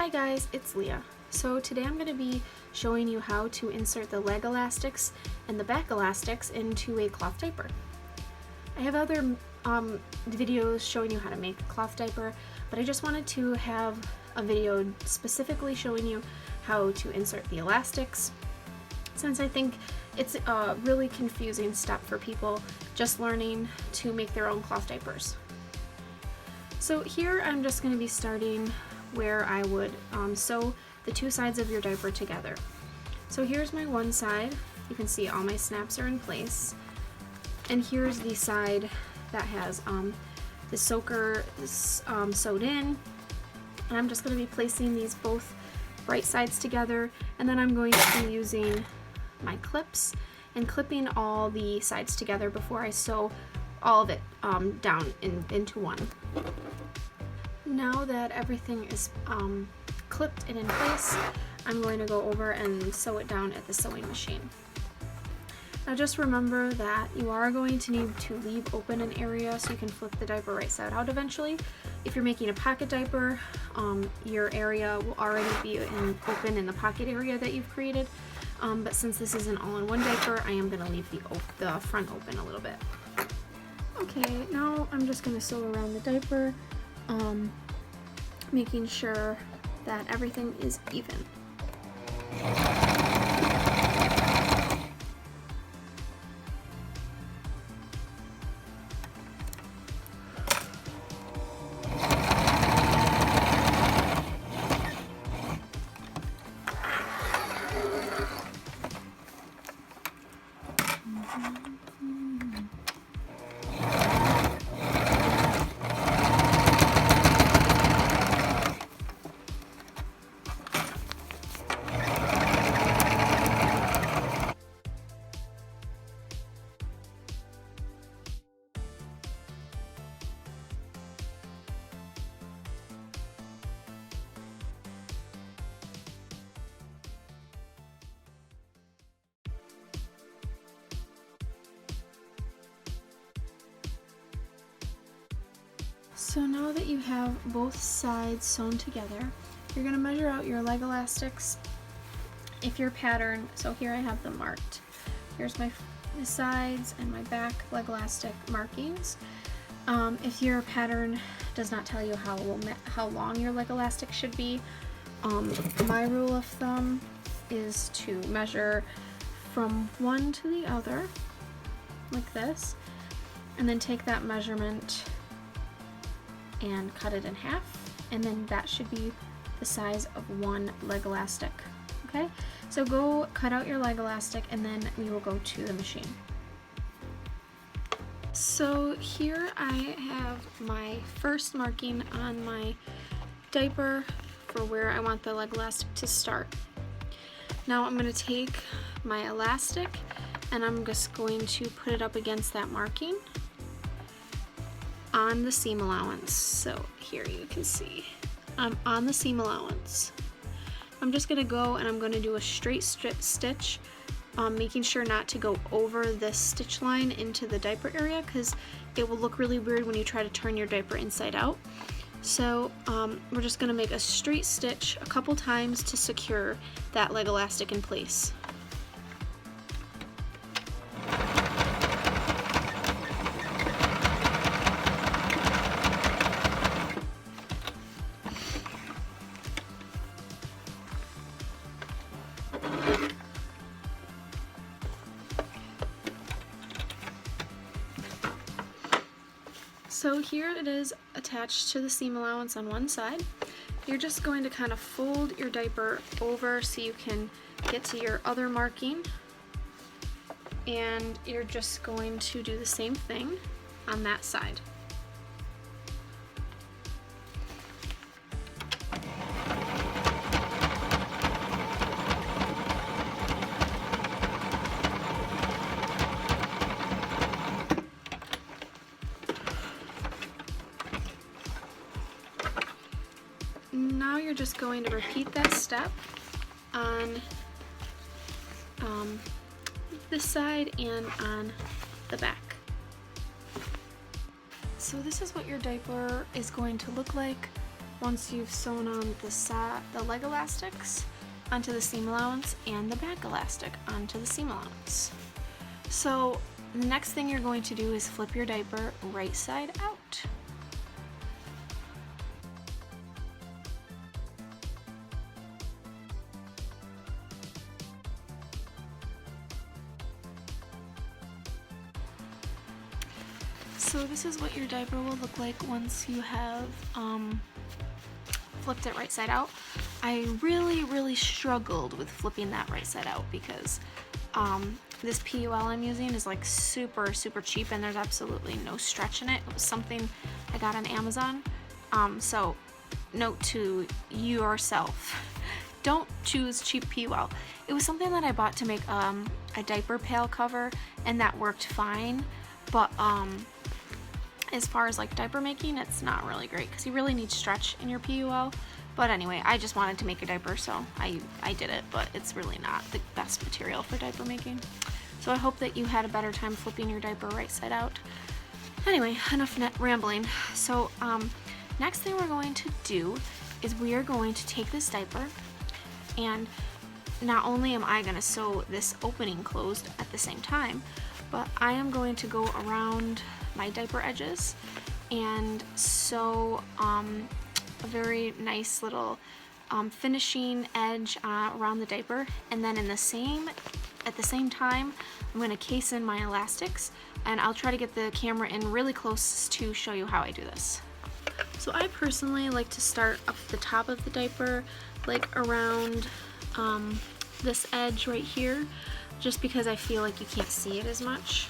Hi guys, it's Leah. So today I'm going to be showing you how to insert the leg elastics and the back elastics into a cloth diaper. I have other videos showing you how to make a cloth diaper, but I just wanted to have a video specifically showing you how to insert the elastics, since I think it's a really confusing step for people just learning to make their own cloth diapers. So here I'm just going to be starting where I would sew the two sides of your diaper together. So here's my one side. You can see all my snaps are in place. And here's the side that has the soaker sewed in. And I'm just going to be placing these both right sides together, and then I'm going to be using my clips and clipping all the sides together before I sew all of it down into one. Now that everything is clipped and in place, I'm going to go over and sew it down at the sewing machine. Now just remember that you are going to need to leave open an area so you can flip the diaper right side out eventually. If you're making a pocket diaper, your area will already be open in the pocket area that you've created. But since this is an all-in-one diaper, I am going to leave the front open a little bit. Okay, now I'm just going to sew around the diaper, making sure that everything is even. So now that you have both sides sewn together, you're going to measure out your leg elastics. If your pattern, so here I have them marked. Here's my sides and my back leg elastic markings. If your pattern does not tell you how long your leg elastic should be, my rule of thumb is to measure from one to the other, like this, and then take that measurement and cut it in half, and then that should be the size of one leg elastic. Okay, so go cut out your leg elastic and then we will go to the machine. So here I have my first marking on my diaper for where I want the leg elastic to start. Now I'm going to take my elastic and I'm just going to put it up against that marking on the seam allowance. So here you can see I'm on the seam allowance. I'm just going to go and I'm going to do a straight strip stitch, making sure not to go over this stitch line into the diaper area, because it will look really weird when you try to turn your diaper inside out. So we're just going to make a straight stitch a couple times to secure that leg elastic in place. So here it is attached to the seam allowance on one side. You're just going to kind of fold your diaper over so you can get to your other marking, and you're just going to do the same thing on that side. Now you're just going to repeat that step on this side and on the back. So this is what your diaper is going to look like once you've sewn on the leg elastics onto the seam allowance and the back elastic onto the seam allowance. So the next thing you're going to do is flip your diaper right side out. So this is what your diaper will look like once you have flipped it right side out. I really struggled with flipping that right side out because this PUL I'm using is like super cheap and there's absolutely no stretch in it. It was something I got on Amazon. So note to yourself, don't choose cheap PUL. It was something that I bought to make a diaper pail cover and that worked fine, but as far as like diaper making, it's not really great because you really need stretch in your PUL. But anyway, I just wanted to make a diaper, so I did it, but it's really not the best material for diaper making. So I hope that you had a better time flipping your diaper right side out. Anyway, enough rambling. So next thing we're going to do is we are going to take this diaper, and not only am I going to sew this opening closed at the same time, but I am going to go around my diaper edges and sew a very nice little finishing edge around the diaper, and then at the same time I'm going to case in my elastics, and I'll try to get the camera in really close to show you how I do this. So I personally like to start up the top of the diaper, like around this edge right here, just because I feel like you can't see it as much.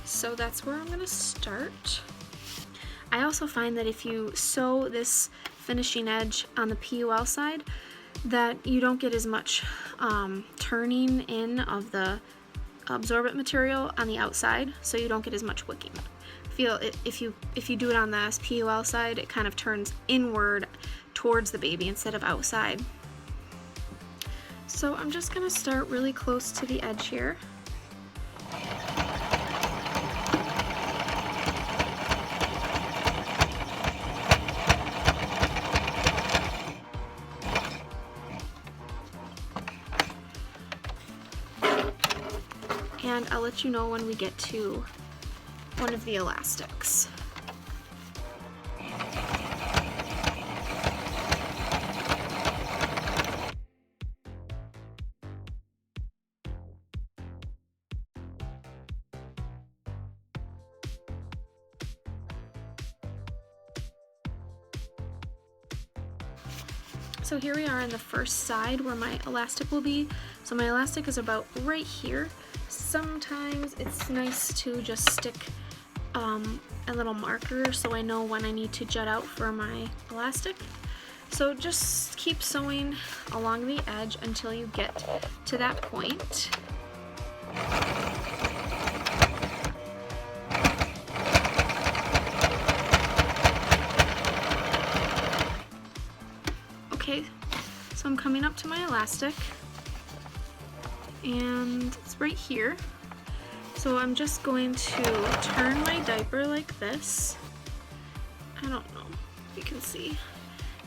So that's where I'm going to start. I also find that if you sew this finishing edge on the PUL side, that you don't get as much turning in of the absorbent material on the outside, so you don't get as much wicking. If you do it on the PUL side, it kind of turns inward towards the baby instead of outside. So I'm just going to start really close to the edge here. And I'll let you know when we get to one of the elastics. So here we are on the first side where my elastic will be. So my elastic is about right here. Sometimes it's nice to just stick a little marker so I know when I need to jut out for my elastic. So just keep sewing along the edge until you get to that point. Okay, so I'm coming up to my elastic, and it's right here. So I'm just going to turn my diaper like this. I don't know if you can see.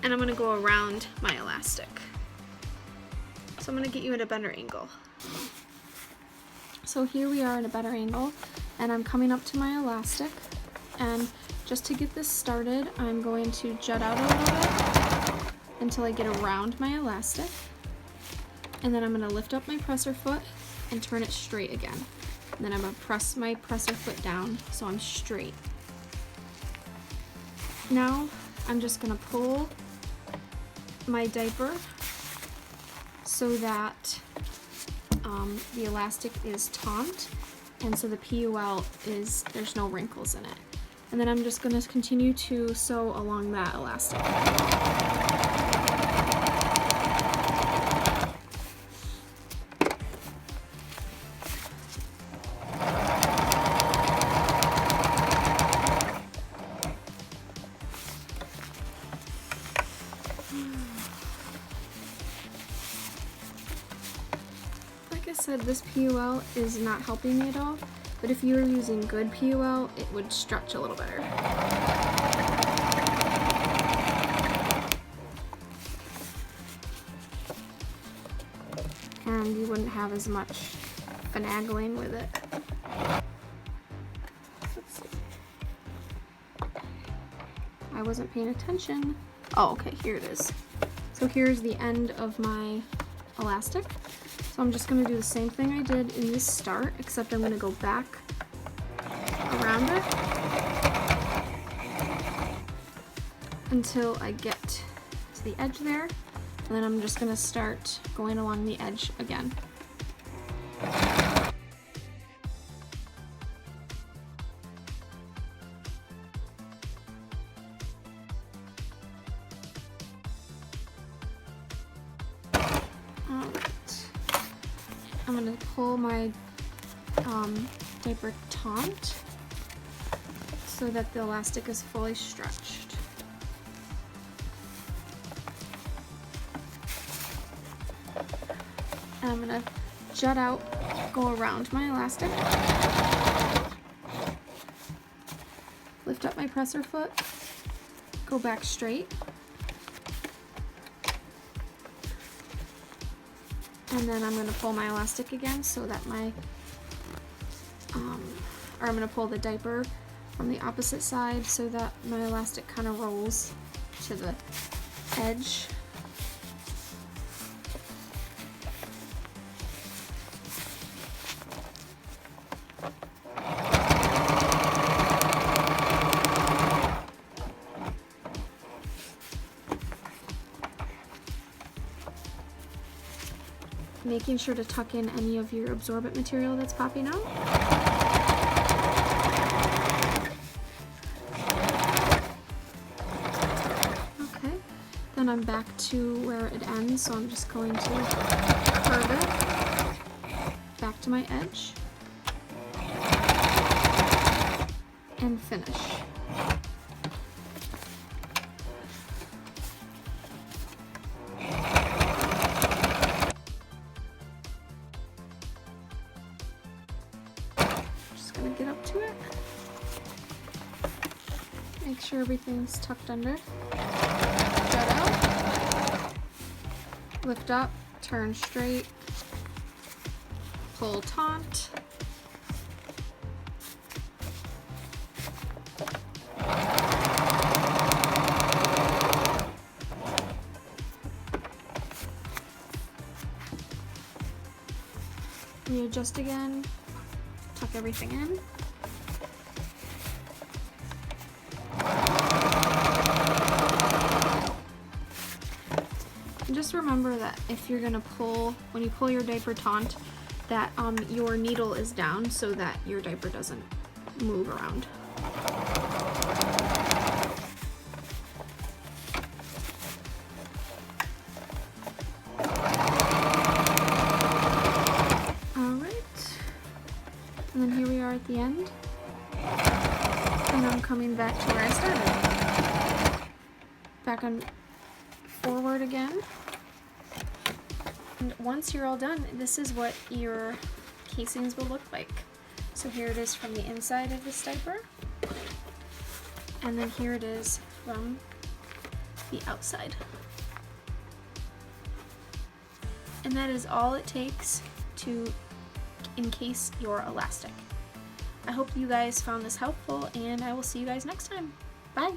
And I'm going to go around my elastic. So I'm going to get you at a better angle. So here we are at a better angle, and I'm coming up to my elastic. And just to get this started, I'm going to jut out a little bit until I get around my elastic. And then I'm going to lift up my presser foot and turn it straight again. And then I'm going to press my presser foot down so I'm straight. Now I'm just going to pull my diaper so that the elastic is taut, and so the PUL is, there's no wrinkles in it. And then I'm just going to continue to sew along that elastic. Like I said, this PUL is not helping me at all, but if you were using good PUL, it would stretch a little better. and you wouldn't have as much finagling with it. Let's see. I wasn't paying attention. Oh, okay, here it is. So here's the end of my elastic. So I'm just going to do the same thing I did in this start, except I'm going to go back around it until I get to the edge there, and then I'm just going to start going along the edge again. I'm going to pull my diaper taunt so that the elastic is fully stretched. And I'm going to jut out, go around my elastic, lift up my presser foot, go back straight, and then I'm going to pull my elastic again so that my, or I'm going to pull the diaper from the opposite side so that my elastic kind of rolls to the edge. Making sure to tuck in any of your absorbent material that's popping out. Okay, then I'm back to where it ends, so I'm just going to curve it back to my edge and finish. Get up to it. Make sure everything's tucked under. Jut out. Lift up, turn straight, pull taunt. Readjust again. Tuck everything in. And just remember that if you're gonna pull, when you pull your diaper taunt, that your needle is down so that your diaper doesn't move around. And then here we are at the end, and I'm coming back to where I started. Back on forward again, and once you're all done, this is what your casings will look like. So here it is from the inside of this diaper, and then here it is from the outside. And that is all it takes to encase your elastic. I hope you guys found this helpful, and I will see you guys next time. Bye!